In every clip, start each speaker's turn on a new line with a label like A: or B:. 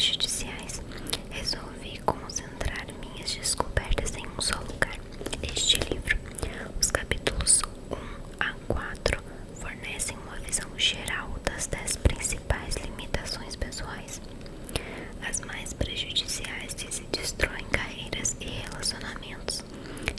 A: extrajudiciais, resolvi concentrar minhas descobertas em um só lugar: este livro. Os capítulos 1 a 4 fornecem uma visão geral das 10 principais limitações pessoais, as mais prejudiciais que se destroem carreiras e relacionamentos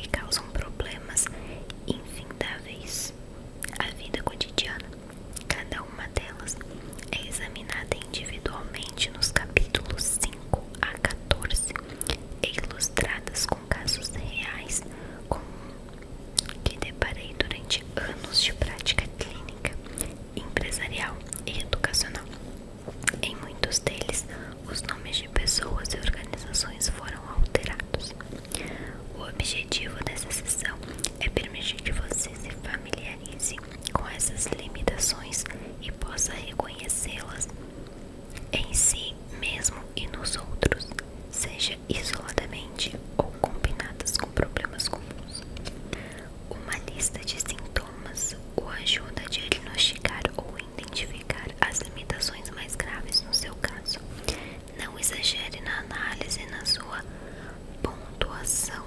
A: e causam problemas infindáveis à vida cotidiana. Cada uma delas é examinada individualmente nos capítulos 5 a 14 e ilustradas com casos reais com que deparei durante anos de prática clínica, empresarial e educacional. Em muitos deles, os nomes de pessoas e organizações foram alterados. O objetivo dessa sessão é permitir que você se familiarize com essas limitações e possa reconhecê-las em si mesmo e nos outros, seja isoladamente ou combinadas com problemas comuns. Uma lista de sintomas o ajuda a diagnosticar ou identificar as limitações mais graves no seu caso. Não exagere na análise e na sua pontuação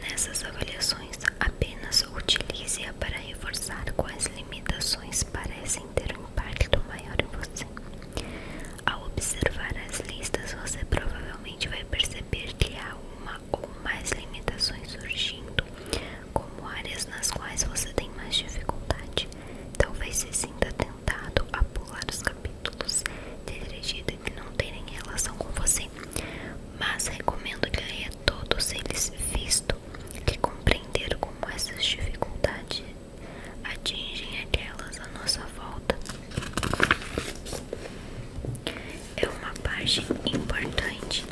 A: nessas avaliações, apenas utilize-a para reforçar quais limitações parecem ter um impacto maior em você. Ao observar as listas, você provavelmente vai perceber que há uma ou mais limitações surgindo, como áreas nas quais você tem mais dificuldade. Talvez se sinta tentado a pular os capítulos decidido que não terem relação com você, mas recomendo que leia todos eles, visto que compreender como essas dificuldades atingem aquelas à nossa volta é uma parte importante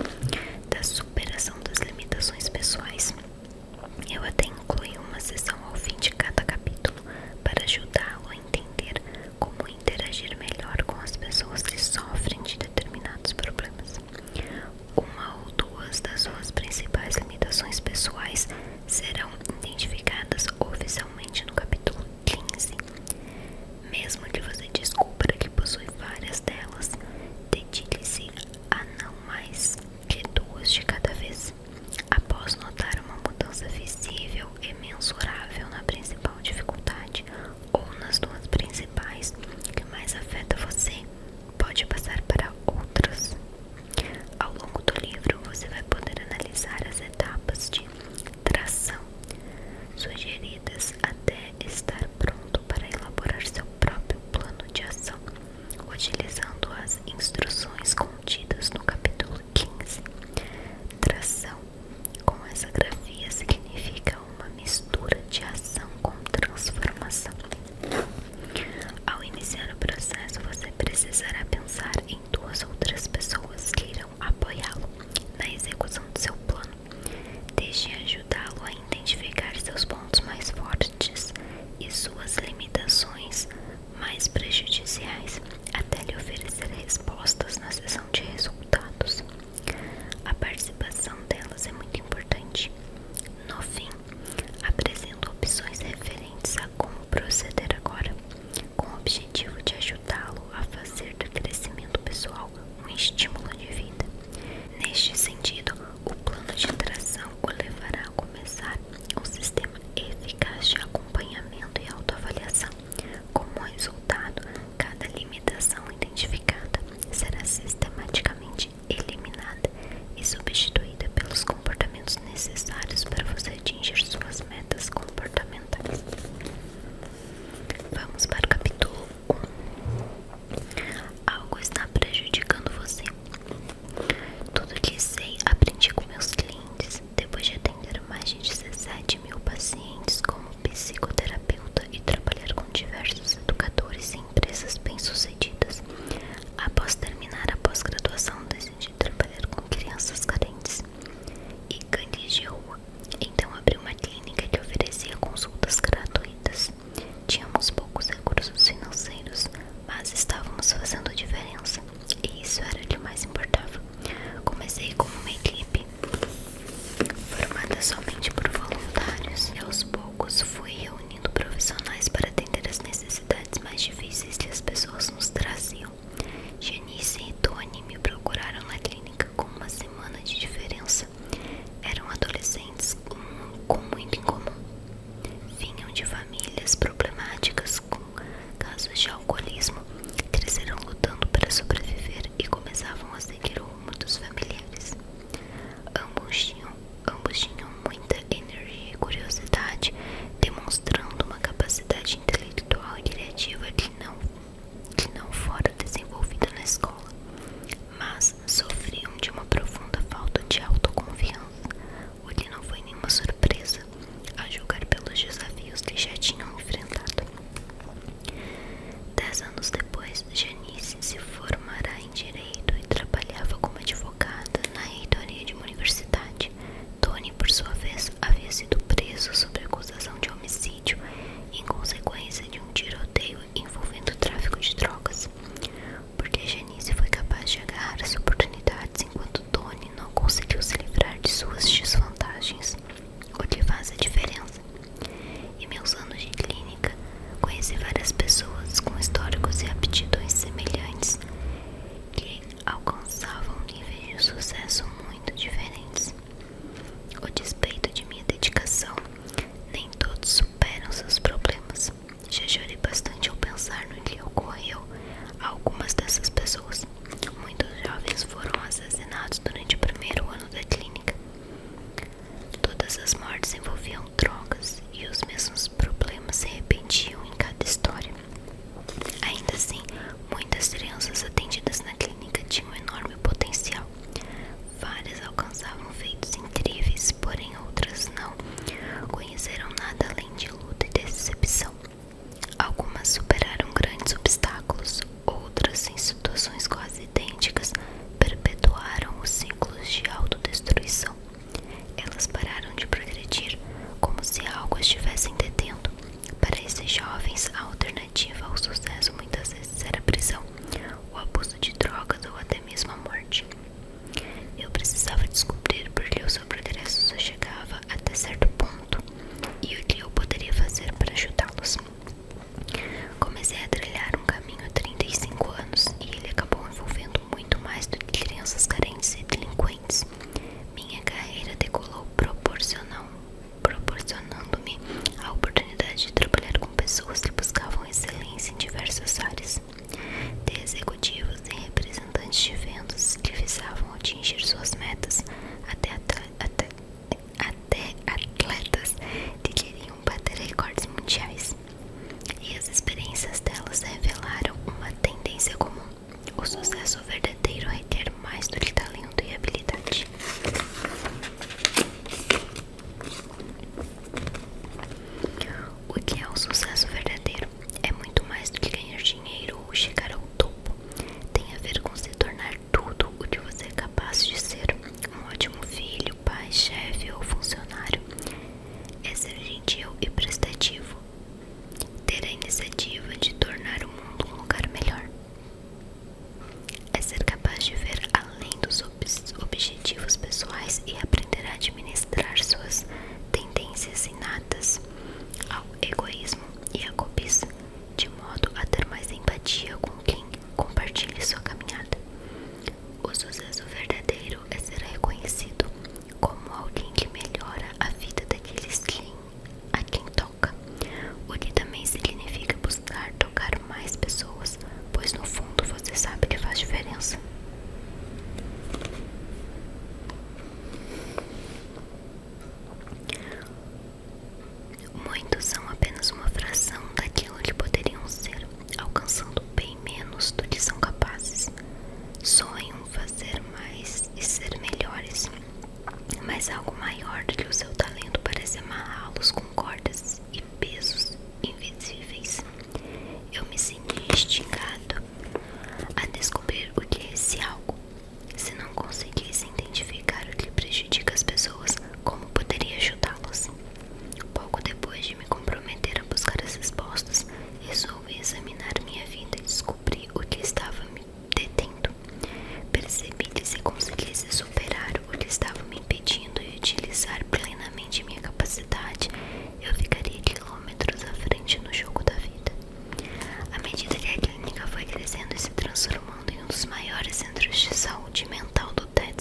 A: da superação das limitações pessoais. Eu até incluí uma sessão ao fim de cada capítulo para ajudá-lo a entender como interagir melhor com as pessoas que sofrem de determinados problemas. Uma ou duas das suas principais limitações pessoais serão identificadas oficialmente no capítulo 15. Mesmo que você descubra que possui várias delas, dedique-se a não mais que duas de cada vez. Após notar uma mudança visível e mensurável na principal dificuldade ou nas duas principais que mais afeta você, pode passar para outras. Ao longo do livro, você vai poder analisar as etapas de tração sugeridas até estar pronto para elaborar seu próprio plano de ação, utilizando as instruções contidas no capítulo 15. Tração, com essa grafia, significa uma mistura de ação com transformação. Ao iniciar o processo, você precisará pensar em duas ou três pessoas que irão apoiá-lo na execução do seu plano.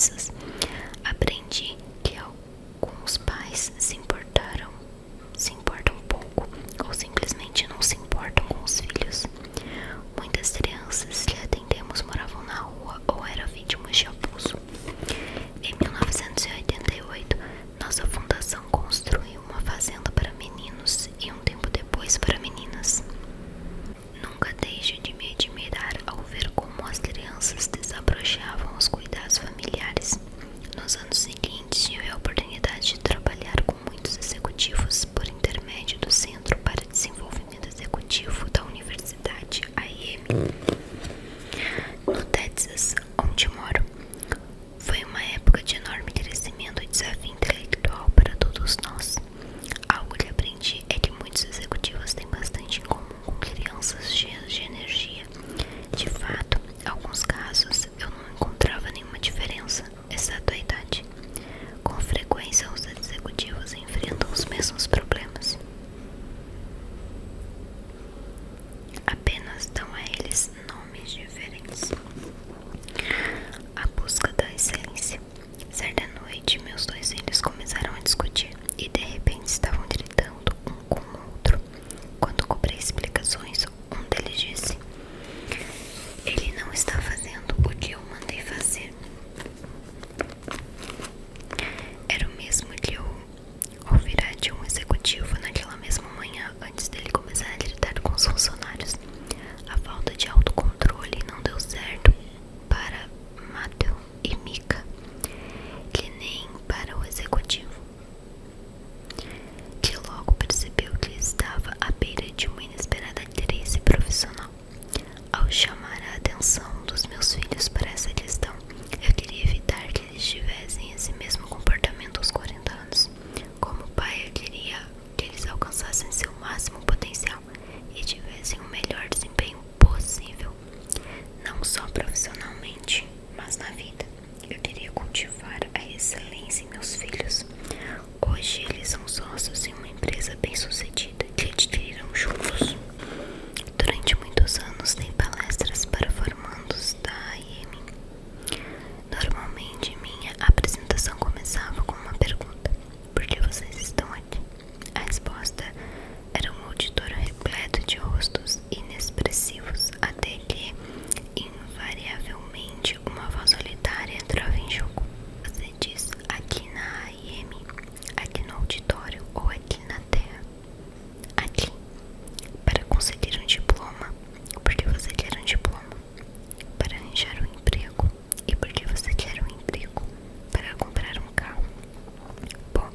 A: crianças. Aprendi que alguns pais se importam pouco ou simplesmente não se importam com os filhos. Muitas crianças que atendemos moravam na rua ou eram vítimas de abuso. Em 1988, nossa fundação construiu uma fazenda para meninos e um tempo depois para meninas. Nunca deixo de me admirar ao ver como as crianças desabrochavam os cuidados familiares. Nos anos seguintes, tive a oportunidade de trabalhar com muitos executivos por intermédio do Centro para Desenvolvimento Executivo da Universidade IM, no Texas, onde moro. Foi uma época de enorme crescimento e desafio intelectual para todos nós. Algo que aprendi é que muitos executivos têm bastante em comum com crianças cheias de energia. De fato, em alguns casos, eu não encontrava nenhuma diferença, exceto a idade. Com frequência, os executivos enfrentam os mesmos problemas. Apenas dão a eles nomes diferentes. A busca da excelência. Certa noite, meus dois filhos começaram a discutir e de repente estavam gritando um com o outro. Quando cobrei explicações, um deles disse: "Ele não está fazendo o que eu mandei fazer." Era o mesmo que eu ouvirá de um executivo naquela mesma manhã antes dele começar a gritar com os funcionários. A falta de autocontrole não deu certo para Matthew e Mika, que nem para o executivo, que logo percebeu que estava à beira de uma inesperada crise profissional. Ao chamar a atenção dos meus filhos para essa questão, eu queria evitar que eles tivessem esse mesmo comportamento aos 40 anos. Como pai, eu queria que eles alcançassem seu máximo potencial e tivessem o melhor desempenho possível, não só profissionalmente, mas na vida. Eu queria cultivar a excelência em meus filhos. Hoje eles são sócios em uma empresa bem-sucedida que adquiriram juntos. Durante muitos anos dei palestras para formandos da AIM. Normalmente minha apresentação começava com uma pergunta: "Por que vocês estão aqui?" A resposta era um auditório repleto de rostos inexpressivos, até que, invariavelmente, uma voz solitária entrava em jogo. "Você diz aqui na AIM, aqui no auditório ou aqui na terra?" "Aqui." "Para conseguir um diploma." "Por que você quer um diploma?" "Para arranjar um emprego." "E por que você quer um emprego?" "Para comprar um carro." "Bom,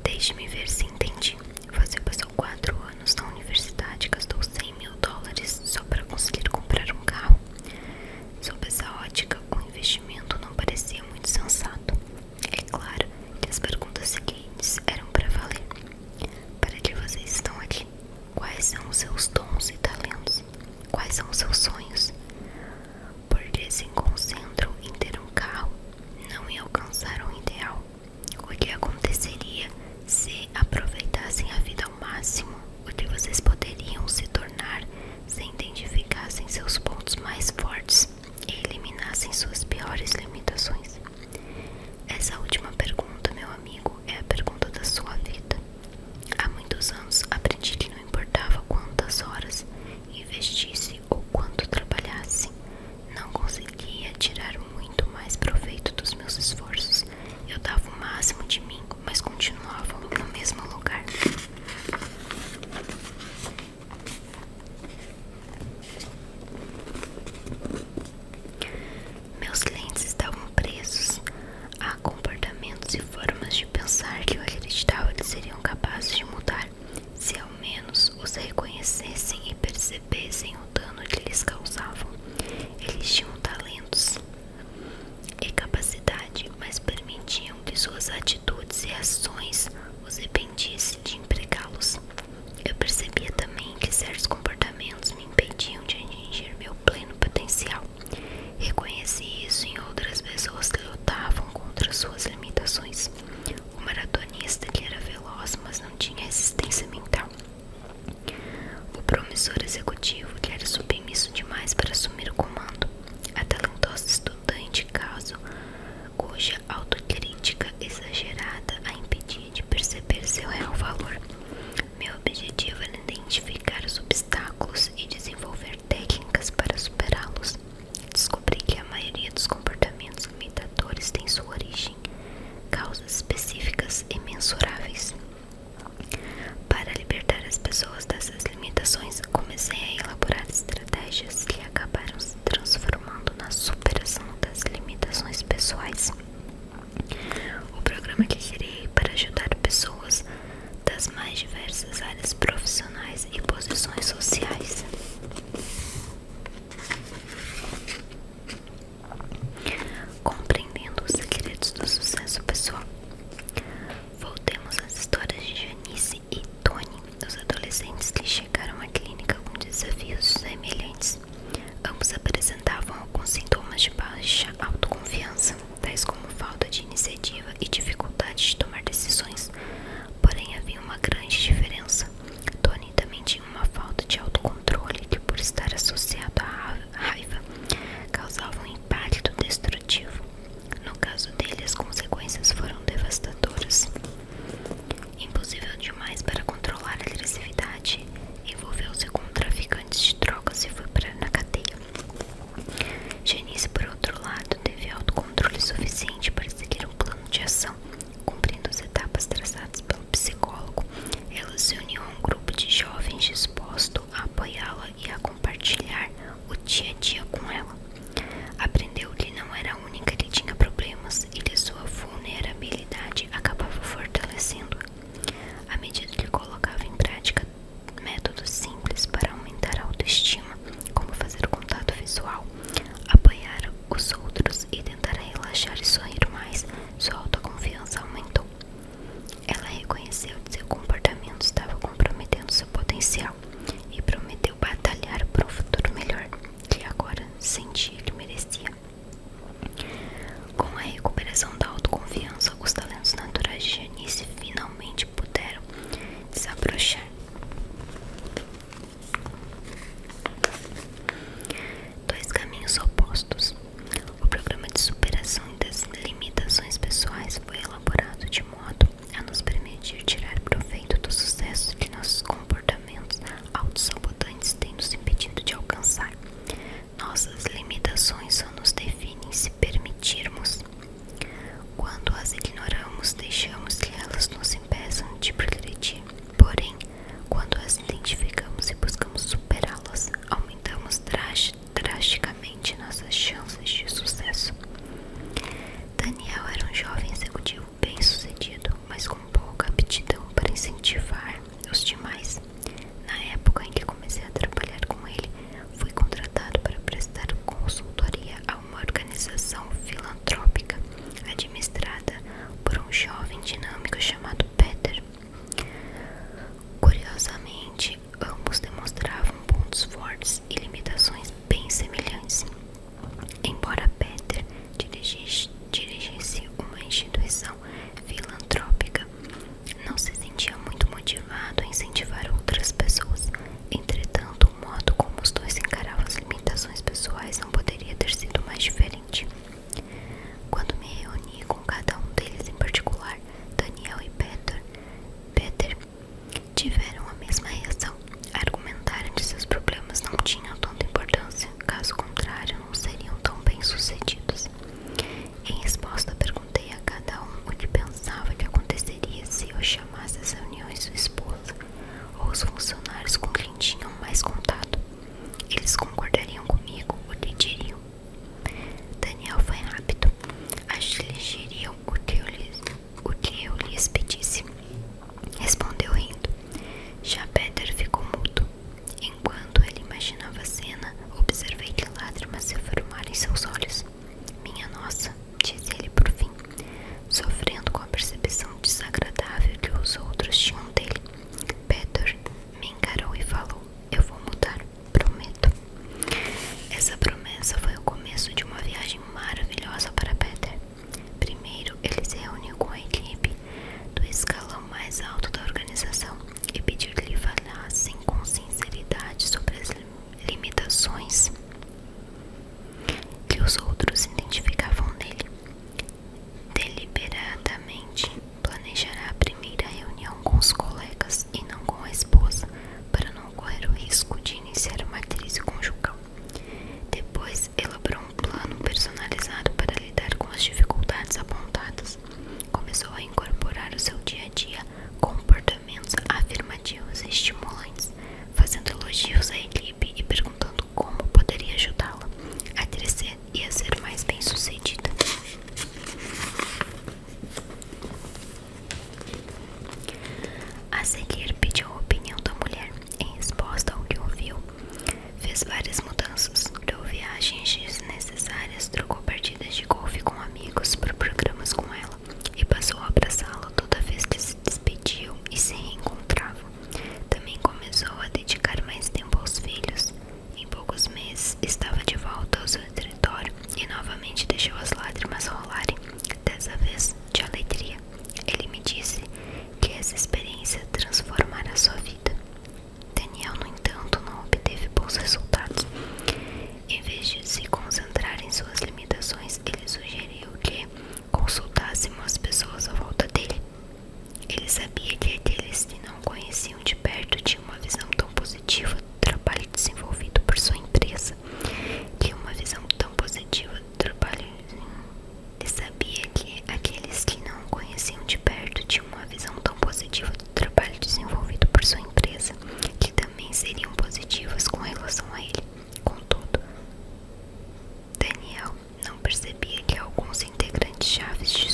A: deixe-me ver se entendi. Você passou 4 anos na universidade e gastou $100.000 só para conseguir comprar um carro." Sob essa ótica, o investimento não parecia muito sensato. É claro que as perguntas seguintes eram para valer. "Para que vocês estão aqui? Quais são os seus dons e talentos? Quais são os seus sonhos? Por que se concentram em ter um carro, não em alcançar um ideal? O que aconteceria se aproveitassem a vida ao máximo? O que vocês poderiam se tornar se identificassem seus pontos mais fortes e eliminassem suas piores limitações?" Essa última pergunta, meu amigo, é a pergunta da sua vida. Há muitos anos aprendi que não importava quantas horas investisse ou quanto trabalhasse, não conseguia tirar muito mais proveito dos meus esforços. Eu dava o máximo de mim, mas continuava no mesmo lugar. Meus clientes estavam presos a comportamentos e formas de pensar que eu acreditava que seriam capazes de mudar, se ao menos os reconhecessem e percebessem o dano que lhes causavam. Eles tinham talentos e capacidade, mas permitiam que suas atitudes e ações os impedissem de empregá-los. Eu percebia também que certos comportamentos me impediam de atingir meu pleno potencial. Reconheci isso em outras pessoas que lutavam contra suas limitações. O maratonista que era veloz, mas não tinha resistência mental. O promissor executivo que era submisso demais para assumir o comando. A talentosa estudante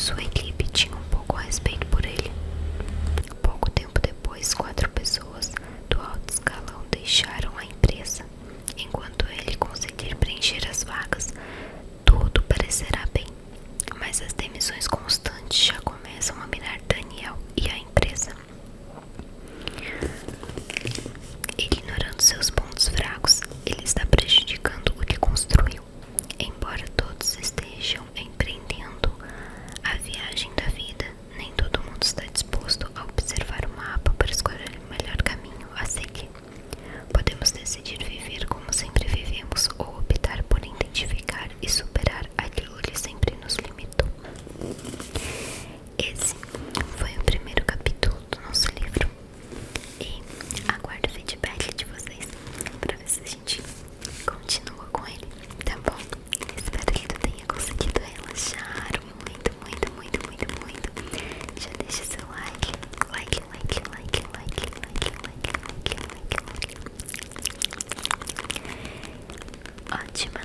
A: sua equipe tinham um pouco respeito por ele. Pouco tempo depois, 4 pessoas do alto escalão deixaram a empresa. Enquanto ele conseguir preencher as vagas, tudo parecerá bem. Mas as demissões constantes já começam a minar Daniel e a empresa. Ignorando seus pontos fracos, ele está prejudicando o que construiu. Embora todos estejam empreendendo a viagem da vida, nem todo mundo está disposto a observar o mapa para escolher o melhor caminho a seguir. Podemos decidir viver como sempre vivemos ou optar por identificar e superar aquilo que sempre nos limitou. Esse foi o primeiro capítulo do nosso livro e aguardo o feedback de vocês para ver se a gente continua com ele, tá bom? Espero que tu tenha conseguido relaxar muito, muito, muito, muito, muito. Já deixa seu like, like, like, like, like, like, like, like, like, like. Ótima